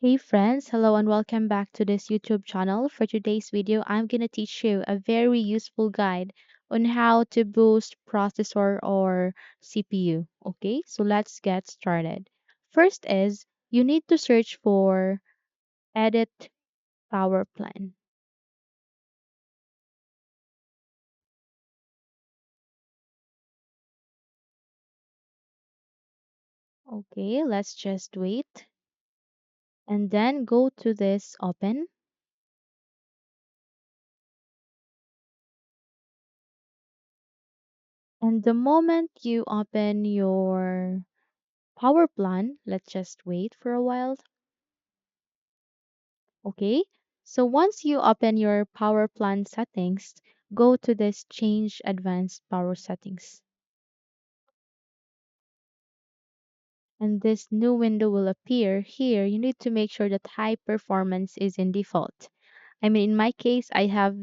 Hey friends, hello and welcome back to this YouTube channel. For today's video, I'm going to teach you a very useful guide on how to boost processor or CPU. Okay, so let's get started. First is you need to search for edit power plan. Okay, let's just wait and then go to this open. And the moment you open your power plan, let's just wait for a while. Okay, so once you open your power plan settings, go to this change advanced power settings. And this new window will appear. Here, you need to make sure that high performance is in default. I mean, in my case, I have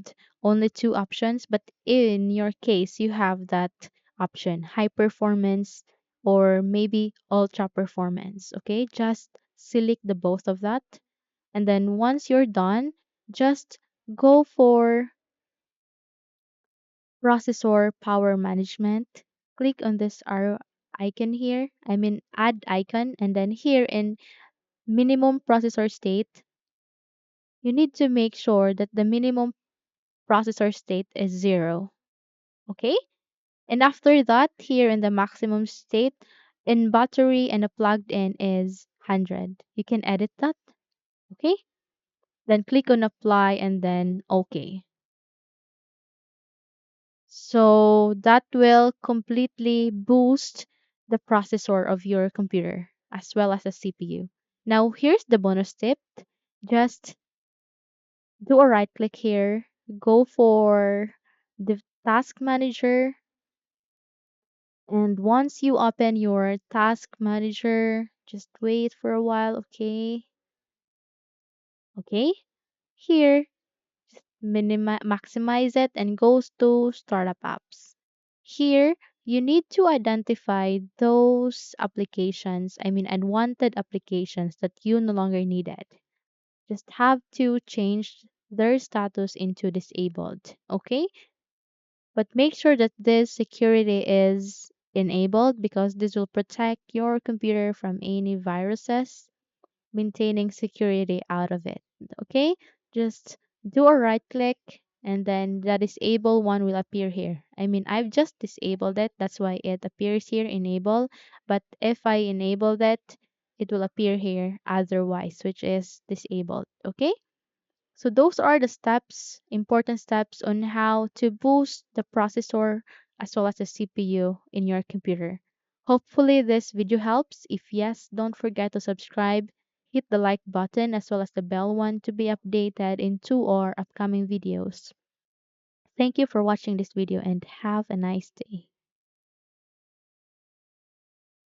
only two options, but in your case, you have that option, high performance or maybe ultra performance. Okay, just select the both of that. And then once you're done, just go for processor power management. Click on this arrow icon here. I mean, add icon. And then here in minimum processor state, you need to make sure that the minimum processor state is 0. Okay? And after that, here in the maximum state, in battery and the plugged in is 100. You can edit that. Okay? Then click on apply and then OK. So that will completely boost the processor of your computer as well as the CPU. Now, here's the bonus tip. Just do a right click here, go for the task manager, and once you open your task manager, just wait for a while, okay? Okay. Here, maximize it and goes to startup apps. Here, you need to identify those applications, I mean unwanted applications that you no longer needed. Just have to change their status into disabled, okay? But make sure that this security is enabled because this will protect your computer from any viruses, maintaining security out of it. Okay, just do a right click and then the disable one will appear here. I mean, I've just disabled it, that's why it appears here enable. But if I enable that, it will appear here otherwise, which is disabled. Okay, so those are the steps, important steps on how to boost the processor as well as the CPU in your computer. Hopefully this video helps. If yes, don't forget to subscribe, hit the like button as well as the bell one to be updated into our upcoming videos. Thank you for watching this video and have a nice day.